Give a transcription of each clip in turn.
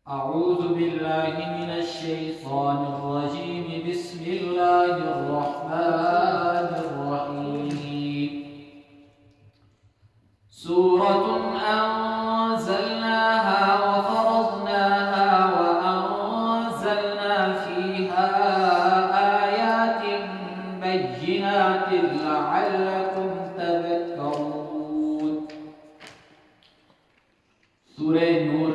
أعوذ بالله من الشيطان الرجيم بسم الله الرحمن الرحيم سورة أنزلناها وفرضناها وأنزلنا فيها آيات بينات لعلكم تذكرون. سورة نور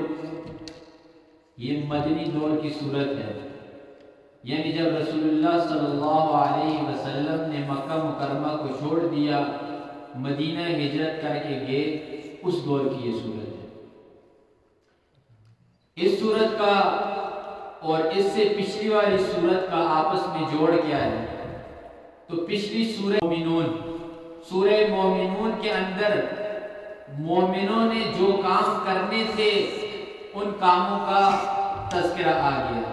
یہ مدنی دور کی صورت ہے، یعنی جب رسول اللہ صلی اللہ علیہ وسلم نے مکہ مکرمہ کو چھوڑ دیا، مدینہ ہجرت کر کے گئے، اس دور کی یہ صورت ہے. اس صورت کا اور اس سے پچھلی والی صورت کا آپس میں جوڑ کیا ہے؟ تو پچھلی سورہ مومنون کے اندر مومنوں نے جو کام کرنے تھے ان کاموں کا تذکرہ آ گیا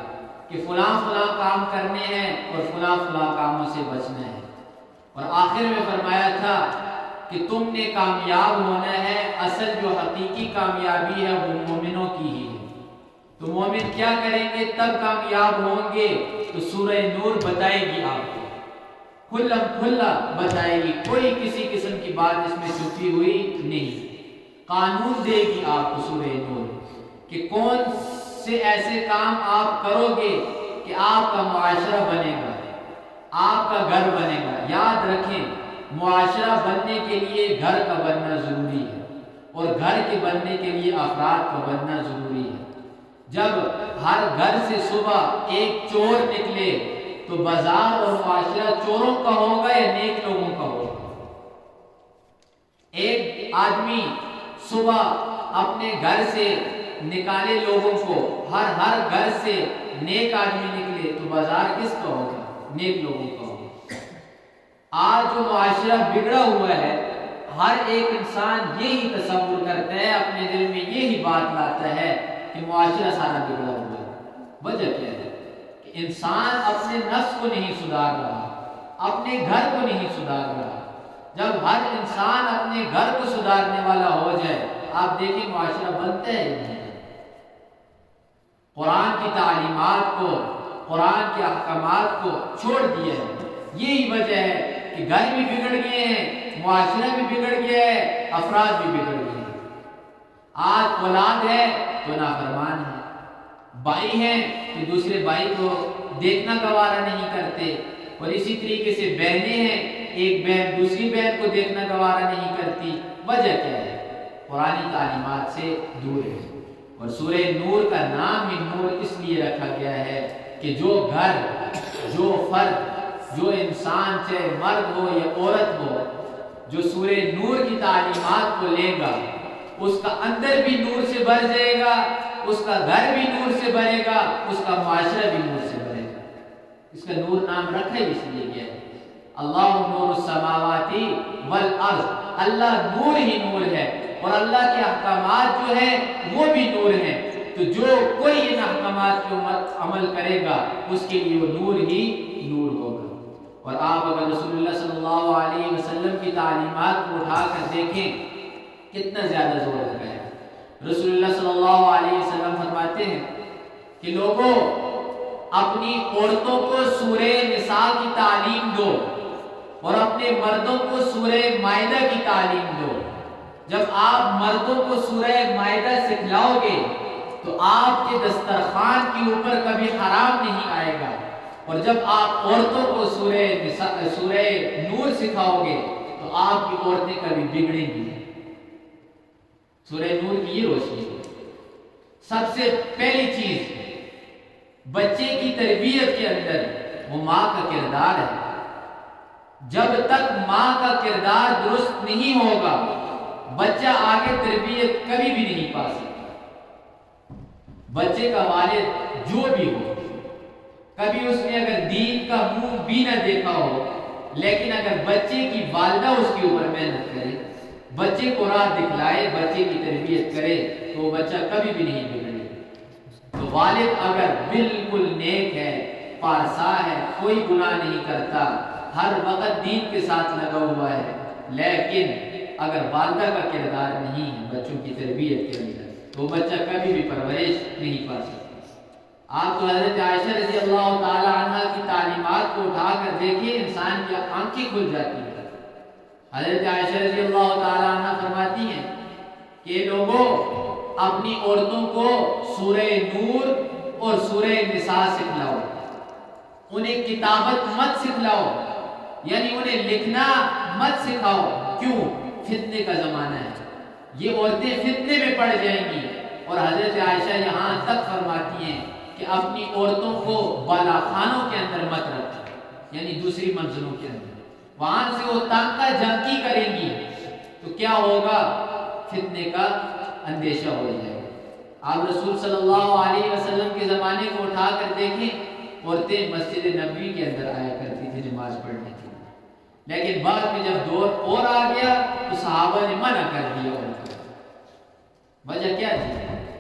کہ فلاں فلاں کام کرنے ہیں اور فلاں فلاں کاموں سے بچنا ہے. اور آخر میں فرمایا تھا کہ تم نے کامیاب ہونا ہے، اصل جو حقیقی کامیابی ہے وہ مومنوں کی ہی ہے. تو مومن کیا کریں گے تب کامیاب ہوں گے؟ تو سورہ نور بتائے گی، آپ کو کھلا کھلا بتائے گی، کوئی کسی قسم کی بات اس میں چھپی ہوئی نہیں. قانون دے گی آپ کو سورہ نور کہ کون سے ایسے کام آپ کرو گے کہ آپ کا معاشرہ بنے گا، آپ کا گھر بنے گا. یاد رکھیں، معاشرہ بننے کے لیے گھر کا بننا ضروری ہے اور گھر کے بننے کے لیے افراد کا بننا ضروری ہے. جب ہر گھر سے صبح ایک چور نکلے تو بازار اور معاشرہ چوروں کا ہوگا یا نیک لوگوں کا ہوگا؟ ایک آدمی صبح اپنے گھر سے نکالے لوگوں کو، ہر گھر سے نیک آدمی نکلے تو بازار کس کا ہوگا؟ نیک لوگوں کا ہوگا. آج جو معاشرہ بگڑا ہوا ہے، ہر ایک انسان یہی تصور کرتا ہے، اپنے دل میں یہی بات لاتا ہے کہ معاشرہ سارا بگڑا ہوا ہے. وجہ کیا ہے؟ کہ انسان اپنے نفس کو نہیں سدھار رہا، اپنے گھر کو نہیں سدھار رہا. جب ہر انسان اپنے گھر کو سدھارنے والا ہو جائے، آپ دیکھیں معاشرہ بنتا ہے نہیں. قرآن کی تعلیمات کو، قرآن کے احکامات کو چھوڑ دیا ہے. یہی وجہ ہے کہ گھر بھی بگڑ گئے ہیں، معاشرہ بھی بگڑ گیا ہے، افراد بھی بگڑ گئے ہیں. آج اولاد ہے تو نافرمان ہے، بھائی ہیں کہ دوسرے بھائی کو دیکھنا گوارا نہیں کرتے، اور اسی طریقے سے بہنیں ہیں، ایک بہن دوسری بہن کو دیکھنا گوارا نہیں کرتی. وجہ کیا ہے؟ قرآن تعلیمات سے دور ہے. اور سورہ نور کا نام ہی نور اس لیے رکھا گیا ہے کہ جو گھر، جو فرد، جو انسان چاہے مرد ہو یا عورت ہو، جو سورہ نور کی تعلیمات کو لے گا، اس کا اندر بھی نور سے بھر جائے گا، اس کا گھر بھی نور سے بھرے گا، اس کا معاشرہ بھی نور سے بھرے گا. اس کا نور نام رکھا اس لیے گیا ہے. اللہ نور السماوات والارض، اللہ نور ہی نور ہے، اور اللہ کے احکامات جو ہیں وہ بھی نور ہیں. تو جو کوئی ان احکامات کے عمل کرے گا اس کے لیے وہ نور ہی نور ہوگا. اور آپ اگر رسول اللہ صلی اللہ علیہ وسلم کی تعلیمات کو اٹھا کر دیکھیں کتنا زیادہ زور لگا ہے. رسول اللہ صلی اللہ علیہ وسلم فرماتے ہیں کہ لوگوں، اپنی عورتوں کو سورہ نساء کی تعلیم دو اور اپنے مردوں کو سورہ مائدہ کی تعلیم دو. جب آپ مردوں کو سورہ مائدہ سکھلاؤ گے تو آپ کے دسترخوان کے اوپر کبھی حرام نہیں آئے گا، اور جب آپ عورتوں کو سورہ نور سکھاؤ گے تو آپ کی عورتیں کبھی بگڑیں گی. سورہ نور کی یہ روشنی ہے. سب سے پہلی چیز بچے کی تربیت کے اندر وہ ماں کا کردار ہے. جب تک ماں کا کردار درست نہیں ہوگا بچہ آگے تربیت کبھی بھی نہیں پا سکتا. بچے کا والد جو بھی ہو، کبھی اس نے اگر دین کا منہ بھی نہ دیکھا ہو، لیکن اگر بچے کی والدہ اس کے اوپر محنت کرے، بچے کو راہ دکھلائے، بچے کی تربیت کرے، تو وہ بچہ کبھی بھی نہیں بگڑے. تو والد اگر بالکل نیک ہے، پارسا ہے، کوئی گناہ نہیں کرتا، ہر وقت دین کے ساتھ لگا ہوا ہے، لیکن اگر والدہ کا کردار نہیں ہے بچوں کی تربیت کے اندر تو بچہ کبھی بھی پرورش نہیں پا سکتا۔ آپ تو حضرت عائشہ رضی اللہ تعالی عنہ کی تعلیمات کو اٹھا کر دیکھیے، انسان کی آنکھیں کھل جاتی ہیں۔ حضرت عائشہ رضی اللہ تعالی عنہ فرماتی ہیں کہ لوگوں اپنی عورتوں کو سورہ نور اور سورہ نساء سکھلاؤ، انہیں کتابت مت سکھلاؤ، یعنی انہیں لکھنا مت سکھاؤ۔ کیوں؟ فتنے کا زمانہ ہے، یہ عورتیں فتنے میں پڑ جائیں گی۔ اور حضرت عائشہ یہاں تک فرماتی ہیں کہ اپنی عورتوں کو بالا خانوں کے اندر مت رکھو، یعنی دوسری منزلوں کے اندر، وہاں سے وہ تانکا جھانکی کریں گی تو کیا ہوگا؟ فتنے کا اندیشہ ہو جائے گا۔ آپ رسول صلی اللہ علیہ وسلم کے زمانے کو اٹھا کر دیکھیں، عورتیں مسجد نبوی کے اندر آیا کرتی تھی نماز پڑھنے کے لیے، لیکن بعد میں جب دور اور آ گیا تو صحابہ نے منع کر دیا ان کو۔ وجہ کیا تھی؟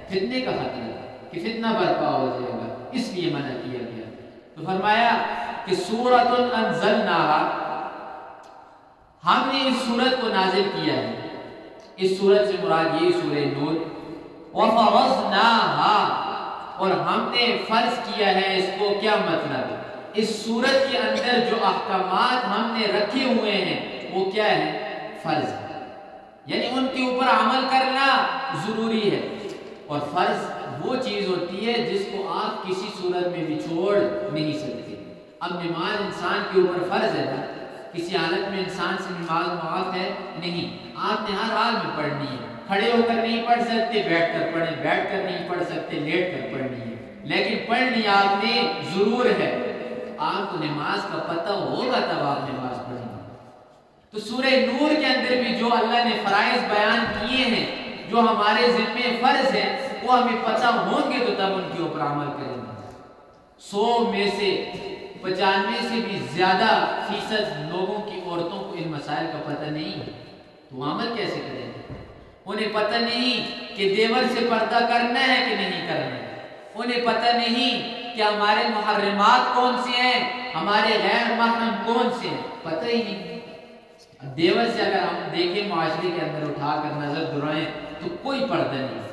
فتنے کا خطرہ کہ فتنہ برپا ہو جائے گا، اس لیے منع کیا گیا۔ تو فرمایا کہ سورۃ انزلناہا، ہم نے اس سورت کو نازل کیا ہے۔ اس سورت سے مراد یہ سورہ نور۔ وفرضناہا، اور ہم نے فرض کیا ہے اس کو۔ کیا مطلب؟ اس سورت کے اندر جو احکامات ہم نے رکھے ہوئے ہیں وہ کیا ہے؟ فرض ہے، یعنی ان کے اوپر عمل کرنا ضروری ہے۔ اور فرض وہ چیز ہوتی ہے جس کو آپ کسی صورت میں بھی چھوڑ نہیں سکتے۔ اب نماز انسان کے اوپر فرض ہے نا، کسی حالت میں انسان سے نماز معاف ہے نہیں، آپ نے ہر حال میں پڑھنی ہے۔ کھڑے ہو کر نہیں پڑھ سکتے، بیٹھ کر پڑھیں، بیٹھ کر نہیں پڑھ سکتے، لیٹ کر پڑھنی ہے، لیکن پڑھنی آپ نے ضرور ہے۔ آپ کو نماز کا پتہ ہوگا تب آپ نماز پڑھیں گے۔ تو سورہ نور کے اندر بھی جو اللہ نے فرائض بیان کیے ہیں، جو ہمارے ذمہ فرض ہیں، وہ ہمیں پتہ ہوں گے تو تب ان کے اوپر عمل کریں گے۔ 100 میں سے 95 سے بھی زیادہ فیصد لوگوں کی عورتوں کو ان مسائل کا پتہ نہیں ہے، تو عمل کیسے کریں گے؟ انہیں پتہ نہیں کہ دیور سے پردہ کرنا ہے کہ نہیں کرنا ہے، انہیں پتہ نہیں کہ ہمارے محرمات کون سے ہیں، ہمارے غیر محرم کون سے ہیں، پتہ ہی نہیں۔ دیور سے اگر ہم دیکھیں معاشرے کے اندر اٹھا کر نظر دورائیں تو کوئی پردہ نہیں۔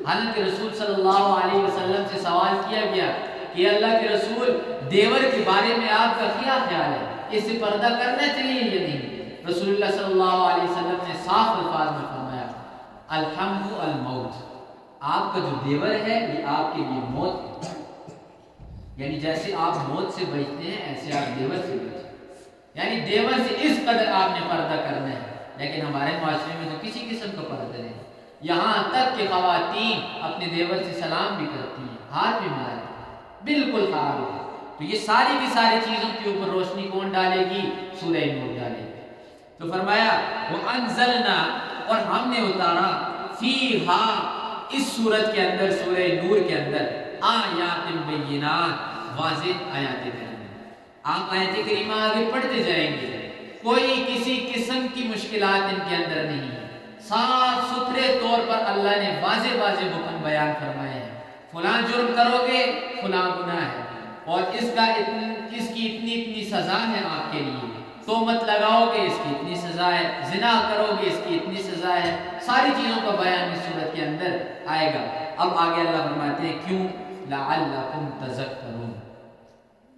حالانکہ رسول صلی اللہ علیہ وسلم سے سوال کیا گیا کہ اللہ کے رسول، دیور کے بارے میں آپ کا کیا خیال ہے، اس سے پردہ کرنا چاہیے یا نہیں؟ رسول اللہ صلی اللہ علیہ وسلم نے صاف الفاظ میں فرمایا، الحمد الموت، آپ کا جو دیور ہے یہ آپ کے لیے موت ہے، یعنی جیسے آپ موت سے بچتے ہیں ایسے آپ دیور سے بچیں، یعنی دیور سے اس قدر آپ نے پردہ کرنا ہے۔ لیکن ہمارے معاشرے میں تو کسی قسم کا پردہ نہیں، یہاں تک کہ خواتین اپنے دیور سے سلام بھی کرتی ہیں، ہاتھ بھی ملاتی ہیں، بالکل خراب ہے۔ تو یہ ساری کی ساری چیزوں کے اوپر روشنی کون ڈالے گی؟ سورہ نور ڈالے گی۔ تو فرمایا وَأَنزَلْنَا، اور ہم نے اتارا، فیہا، اس سورت کے اندر، سورہ نور کے اندر، آیات بینات، واضح آیات کریمہ۔ آپ آیت کریمہ آگے پڑھتے جائیں گے، کوئی کسی قسم کی مشکلات ان کے اندر نہیں ہے، صاف ستھرے طور پر اللہ نے واضح واضح حکم بیان فرمائے ہیں۔ فلاں جرم کرو گے فلاں گناہ ہے، اور اس کی اتنی سزا ہے آپ کے لیے، تہمت لگاؤ گے اس کی اتنی سزا ہے، زنا کرو گے اس کی اتنی سزا ہے، ساری چیزوں کا بیان اس صورت کے اندر آئے گا۔ اب آگے اللہ فرماتے ہیں کیوں؟ لعلکم تذکرون،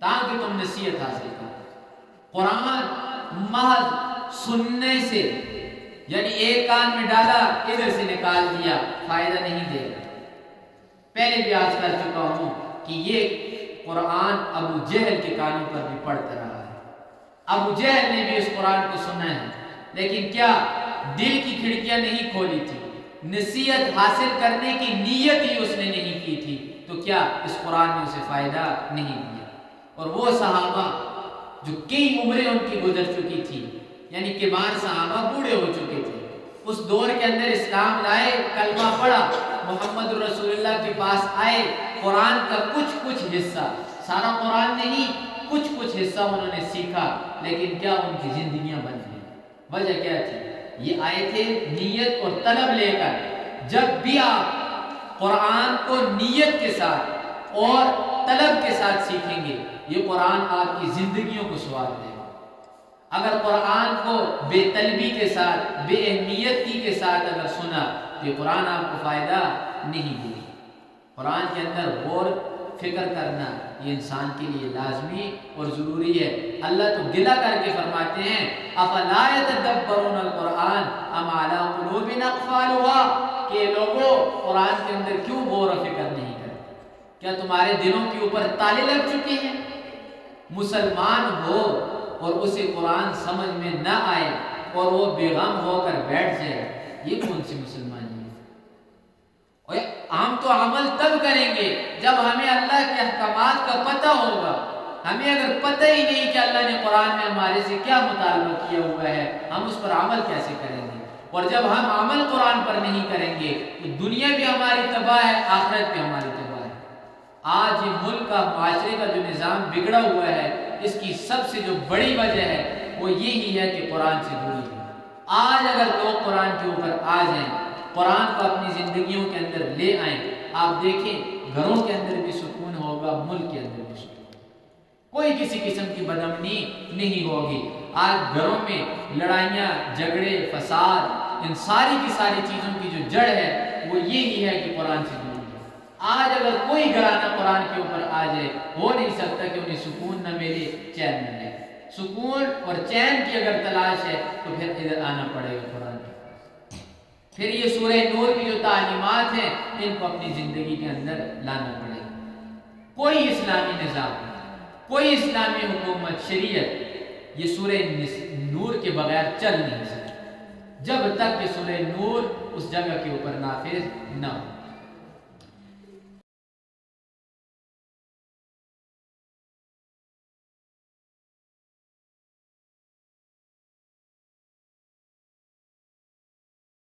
تاکہ تم نصیحت حاصل کرو۔ قرآن محض سننے سے، یعنی ایک کان میں ڈالا ادھر سے نکال دیا، فائدہ نہیں دے گا۔ پہلے بھی عرض کر چکا ہوں کہ یہ قرآن ابو جہل کے کانوں پر بھی پڑتا رہا ہے، ابو جہل نے بھی اس قرآن کو سنا ہے، لیکن کیا دل کی کھڑکیاں نہیں کھولی تھی، نصیحت حاصل کرنے کی نیت ہی اس نے نہیں کی تھی، تو کیا اس قرآن نے اسے فائدہ نہیں دیا۔ اور وہ صحابہ جو کئی عمریں ان کی گزر چکی تھی، یعنی کبار صحابہ بوڑھے ہو چکے تھے، اس دور کے اندر اسلام لائے، کلمہ پڑھا، محمد رسول اللہ کے پاس آئے، قرآن کا کچھ حصہ، سارا قرآن نہیں، کچھ حصہ انہوں نے سیکھا، لیکن کیا ان کی زندگیاں بن گئی؟ وجہ کیا تھی؟ یہ آئے تھے نیت اور طلب لے کر۔ جب بھی آپ قرآن کو نیت کے ساتھ اور طلب کے ساتھ سیکھیں گے، یہ قرآن آپ کی زندگیوں کو سنوار دے گا۔ اگر قرآن کو بے طلبی کے ساتھ، بے اہمیتی کے ساتھ اگر سنا تو یہ قرآن آپ کو فائدہ نہیں دے گی۔ قرآن کے اندر غور فکر کرنا یہ انسان کے لیے لازمی اور ضروری ہے۔ اللہ تو گلہ کر کے فرماتے ہیں افلا یتدبرون القرآن ام علی قلوب اقفالها، کہ لوگوں قرآن کے اندر کیوں غور و فکر نہیں کرتے؟ کیا تمہارے دلوں کے اوپر تالے لگ چکے ہیں؟ مسلمان ہو اور اسے قرآن سمجھ میں نہ آئے اور وہ بے غم ہو کر بیٹھ جائے، یہ کون سی مسلمانی ہے؟ اور ہم تو عمل تب کریں گے جب ہمیں اللہ کے احکامات کا پتہ ہوگا۔ ہمیں اگر پتہ ہی نہیں کہ اللہ نے قرآن میں ہمارے سے کیا مطالبہ کیا ہوا ہے، ہم اس پر عمل کیسے کریں گے؟ اور جب ہم عمل قرآن پر نہیں کریں گے تو دنیا بھی ہماری تباہ ہے، آخرت بھی ہماری تباہ ہے۔ آج یہ ملک کا، معاشرے کا جو نظام بگڑا ہوا ہے، اس کی سب سے جو بڑی وجہ ہے وہ یہی ہے کہ قرآن سے دوری ہے۔ آج اگر لوگ قرآن کے اوپر آ جائیں، قرآن کو اپنی زندگیوں کے اندر لے آئیں، آپ دیکھیں گھروں کے اندر بھی سکون ہوگا، ملک کے اندر بھی سکون ہوگا، کوئی کسی قسم کی بدامنی نہیں ہوگی۔ آج گھروں میں لڑائیاں، جھگڑے، فساد، ان ساری کی ساری چیزوں کی جو جڑ ہے وہ یہی ہے کہ قرآن سے دوری ہے۔ آج اگر کوئی گھرانہ قرآن کے اوپر آ جائے، ہو نہیں سکتا کہ انہیں سکون نہ ملے، چین نہ ملے۔ سکون اور چین کی اگر تلاش ہے تو پھر ادھر آنا پڑے گا قرآن کے پاس۔ پھر یہ سورہ نور کی جو تعلیمات ہیں ان کو اپنی زندگی کے اندر لانا پڑے گا۔ کوئی اسلامی نظام، کوئی اسلامی حکومت، شریعت یہ سورہ نور کے بغیر چل نہیں سکتی جب تک کہ سورہ نور اس جگہ کے اوپر نافذ نہ ہو۔